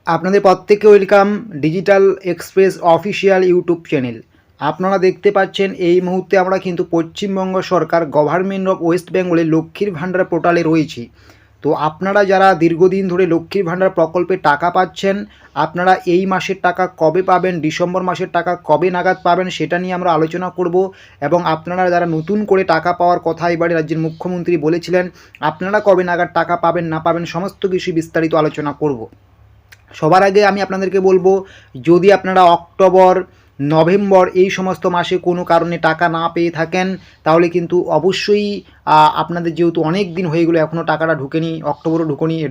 আপনাদের প্রত্যেককে welcome digital express official YouTube channel. আপনারা দেখতে পাচ্ছেন এই মুহূর্তে আমরা কিন্তু পশ্চিমবঙ্গ সরকার গভর্নমেন্ট অফ ওয়েস্ট বেঙ্গলে লক্ষ্মীর ভাণ্ডার পোর্টালে রয়েছি। তো আপনারা যারা দীর্ঘদিন ধরে লক্ষ্মীর ভাণ্ডার প্রকল্পে টাকা পাচ্ছেন, আপনারা এই মাসের টাকা কবে পাবেন, ডিসেম্বর মাসের টাকা কবে নাগাদ পাবেন সেটা নিয়ে আমরা আলোচনা করব। এবং আপনারা যারা নতুন করে টাকা পাওয়ার কথা এবারে রাজ্যের মুখ্যমন্ত্রী বলেছিলেন, আপনারা কবে নাগাদ টাকা পাবেন না পাবেন সমস্ত কিছু বিস্তারিত আলোচনা করব। সবার আগে আমি আপনাদেরকে বলবো, যদি আপনারা অক্টোবর, নভেম্বর এই সমস্ত মাসে কোনো কারণে টাকা না পেয়ে থাকেন, তাহলে কিন্তু অবশ্যই আপনাদের যেহেতু অনেক দিন হয়ে গেলো এখনও টাকাটা ঢুকেনি, অক্টোবরও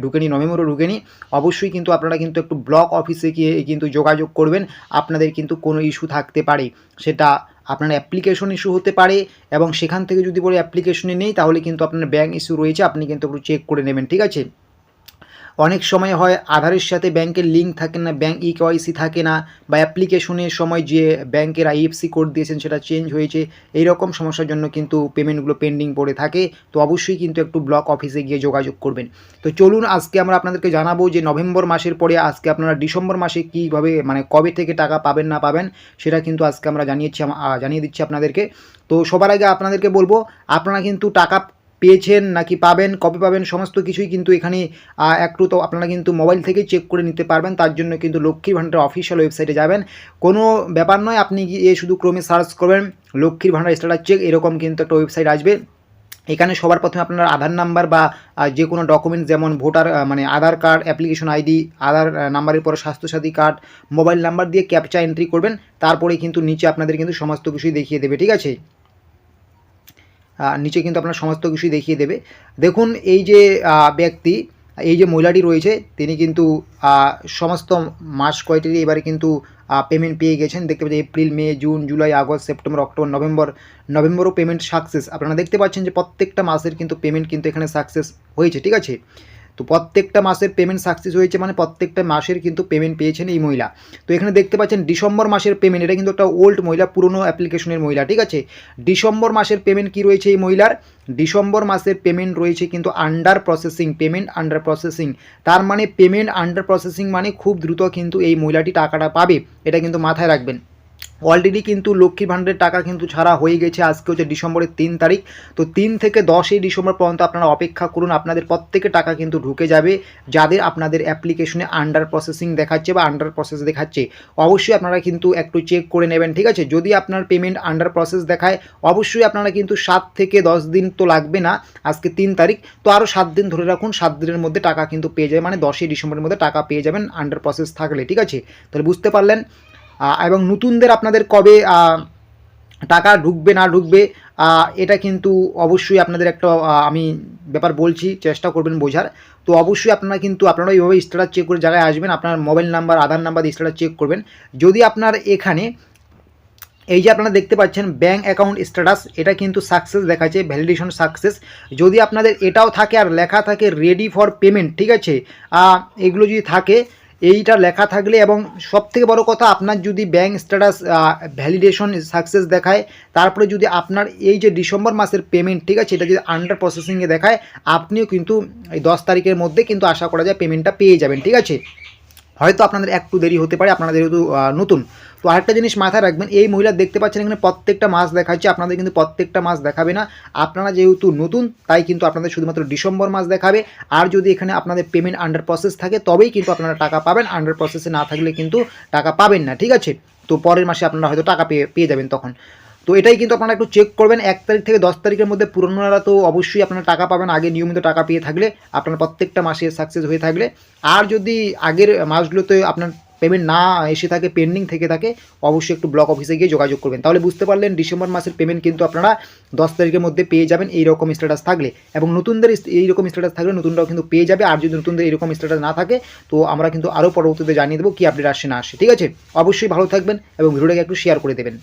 ঢুকেনি, নভেম্বরও ঢুকেনি, অবশ্যই কিন্তু আপনারা কিন্তু একটু ব্লক অফিসে গিয়ে কিন্তু যোগাযোগ করবেন। আপনাদের কিন্তু কোনো ইস্যু থাকতে পারে, সেটা আপনার অ্যাপ্লিকেশন ইস্যু হতে পারে, এবং সেখান থেকে যদি বলে অ্যাপ্লিকেশনে নেই তাহলে কিন্তু আপনার ব্যাঙ্ক ইস্যু রয়েছে, আপনি কিন্তু একটু চেক করে নেবেন, ঠিক আছে। অনেক সময় হয় আধারের সাথে ব্যাংকের লিঙ্ক থাকে না, ব্যাঙ্ক ইকেওয়াইসি থাকে না, বা অ্যাপ্লিকেশনের সময় যে ব্যাংকের আইএফসি কোড দিয়েছেন সেটা চেঞ্জ হয়েছে, এই রকম সমস্যার জন্য কিন্তু পেমেন্টগুলো পেন্ডিং পড়ে থাকে। তো অবশ্যই কিন্তু একটু ব্লক অফিসে গিয়ে যোগাযোগ করবেন। তো চলুন আজকে আমরা আপনাদেরকে জানাবো যে নভেম্বর মাসের পরে আজকে আপনারা ডিসেম্বর মাসে কীভাবে মানে কবে থেকে টাকা পাবেন না পাবেন সেটা কিন্তু আজকে আমরা জানিয়ে দিচ্ছি আপনাদেরকে। তো সবার আগে আপনাদেরকে বলবো, আপনারা কিন্তু টাকা পেয়েছেন নাকি পাবেন, কবে পাবেন সমস্ত কিছুই কিন্তু এখানে একটু তো আপনারা কিন্তু মোবাইল থেকেই চেক করে নিতে পারবেন। তার জন্য কিন্তু লক্ষ্মীর ভাণ্ডার অফিসিয়াল ওয়েবসাইটে যাবেন, কোনো ব্যাপার নয়, আপনি গিয়ে শুধু ক্রমে সার্চ করবেন লক্ষ্মীর ভাণ্ডার স্ট্যাটাস চেক, এরকম কিন্তু একটা ওয়েবসাইট আসবে। এখানে সবার প্রথমে আপনার আধার নাম্বার বা যে কোনো ডকুমেন্টস যেমন ভোটার মানে আধার কার্ড, অ্যাপ্লিকেশন আইডি, আধার নাম্বারের পরে স্বাস্থ্যসাথী কার্ড, মোবাইল নাম্বার দিয়ে ক্যাপচা এন্ট্রি করবেন। তারপরে কিন্তু নিচে আপনাদের কিন্তু সমস্ত কিছুই দেখিয়ে দেবে, ঠিক আছে। নিচে কিন্তু আপনার সমস্ত কিছুই দেখিয়ে দেবে। দেখুন এই যে ব্যক্তি, এই যে মহিলাটি রয়েছে, তিনি কিন্তু সমস্ত মাস কয়টি এবারে কিন্তু পেমেন্ট পেয়ে গেছেন। দেখতে পাচ্ছেন April, May, June, July, August, September, October, নভেম্বরও পেমেন্ট সাকসেস। আপনারা দেখতে পাচ্ছেন যে প্রত্যেকটা মাসের কিন্তু পেমেন্ট কিন্তু এখানে সাকসেস হয়েছে, ঠিক আছে। তো প্রত্যেকটা মাসের পেমেন্ট সাকসেস হয়েছে, মানে প্রত্যেকটা মাসের কিন্তু পেমেন্ট পেয়েছেন এই মহিলা। তো এখানে দেখতে পাচ্ছেন ডিসেম্বর মাসের পেমেন্ট, এটা কিন্তু একটা ওল্ড মহিলা, পুরনো অ্যাপ্লিকেশনের মহিলা, ঠিক আছে। ডিসেম্বর মাসের পেমেন্ট কি রয়েছে এই মহিলার, ডিসেম্বর মাসের পেমেন্ট রয়েছে কিন্তু under processing, payment under processing. তার মানে পেমেন্ট আন্ডার প্রসেসিং মানে খুব দ্রুত কিন্তু এই মহিলাটি টাকাটা পাবে, এটা কিন্তু মাথায় রাখবেন। অলরেডি কিন্তু লক্ষ্মী ভাণ্ডারের টাকা কিন্তু ছাড়া হয়ে গেছে, আজকে হচ্ছে ডিসেম্বরের 3 তারিখ। তো 3 থেকে 10ই ডিসেম্বর পর্যন্ত আপনারা অপেক্ষা করুন, আপনাদের প্রত্যেকের টাকা কিন্তু ঢুকে যাবে, যাদের আপনাদের অ্যাপ্লিকেশনে আন্ডার প্রসেসিং দেখাচ্ছে বা আন্ডার প্রসেস দেখাচ্ছে। অবশ্যই আপনারা কিন্তু একটু চেক করে নেবেন, ঠিক আছে। যদি আপনার পেমেন্ট আন্ডার প্রসেস দেখায়, অবশ্যই আপনারা কিন্তু 7 থেকে 10 দিন তো লাগবে না, আজকে 3 তারিখ, তো আরও 7 দিন ধরে রাখুন, 7 দিনের মধ্যে টাকা কিন্তু পেয়ে যাবে, মানে 10ই ডিসেম্বরের মধ্যে টাকা পেয়ে যাবেন আন্ডার প্রসেস থাকলে, ঠিক আছে। তাহলে বুঝতে পারলেন। এবং নতুনদের আপনাদের কবে টাকা ঢুকবে না ঢুকবে এটা কিন্তু অবশ্যই আপনাদের একটা আমি ব্যাপার বলছি, চেষ্টা করবেন বোঝার। তো অবশ্যই আপনারা এইভাবে স্ট্যাটাস চেক করে জায়গায় আসবেন, আপনার মোবাইল নাম্বার, আধার নাম্বার দিয়ে স্ট্যাটাস চেক করবেন। যদি আপনার এখানে এই যে আপনারা দেখতে পাচ্ছেন ব্যাঙ্ক অ্যাকাউন্ট স্ট্যাটাস, এটা কিন্তু সাকসেস দেখাচ্ছে, ভ্যালিডেশন সাকসেস। যদি আপনাদের এটাও থাকে আর লেখা থাকে রেডি ফর পেমেন্ট, ঠিক আছে, এগুলো যদি থাকে, এইটা লেখা থাকলে, এবং সবথেকে বড় কথা আপনার যদি ব্যাঙ্ক স্ট্যাটাস ভ্যালিডেশন সাকসেস দেখায়, তারপরে যদি আপনার এই যে ডিসেম্বর মাসের পেমেন্ট, ঠিক আছে, এটা যদি আন্ডার প্রসেসিংয়ে দেখায়, আপনিও কিন্তু এই 10 তারিখের মধ্যে কিন্তু আশা করা যায় পেমেন্টটা পেয়ে যাবেন, ঠিক আছে। হয়তো আপনাদের একটু দেরি হতে পারে, আপনারা যেহেতু নতুন। তো আরেকটা জিনিস মাথায় রাখবেন, এই মহিলা দেখতে পাচ্ছেন এখানে প্রত্যেকটা মাস দেখাচ্ছে, আপনাদের কিন্তু প্রত্যেকটা মাস দেখাবে না, আপনারা যেহেতু নতুন তাই কিন্তু আপনাদের শুধুমাত্র ডিসেম্বর মাস দেখাবে। আর যদি এখানে আপনাদের পেমেন্ট আন্ডার প্রসেস থাকে তবেই কিন্তু আপনারা টাকা পাবেন, আন্ডার প্রসেসে না থাকলে কিন্তু টাকা পাবেন না, ঠিক আছে। তো পরের মাসে আপনারা হয়তো টাকা পেয়ে যাবেন তখন। তো এটাই কিন্তু আপনারা একটু চেক করবেন, 1 তারিখ থেকে 10 তারিখের মধ্যে পুরনোরা তো অবশ্যই আপনারা টাকা পাবেন, আগে নিয়মিত টাকা পেয়ে থাকলে, আপনার প্রত্যেকটা মাসে সাকসেস হয়ে থাকলে। আর যদি আগের মাসগুলোতে আপনার পেমেন্ট না এসে থাকে, পেন্ডিং থেকে থাকে, অবশ্যই একটু ব্লক অফিসে গিয়ে যোগাযোগ করবেন। তাহলে বুঝতে পারলেন ডিসেম্বর মাসের পেমেন্ট কিন্তু আপনারা 10 তারিখের মধ্যে পেয়ে যাবেন এইরকম স্ট্যাটাস থাকলে, এবং নতুনদের এইরকম স্ট্যাটাস থাকলে নতুনরাও কিন্তু পেয়ে যাবে। আর যদি নতুনদের এরকম স্ট্যাটাস না থাকে, তো আমরা কিন্তু আরও পরবর্তীতে জানিয়ে দেবো কী আপডেট আসে না আসে, ঠিক আছে। অবশ্যই ভালো থাকবেন এবং ভিডিওটাকে একটু শেয়ার করে দেবেন।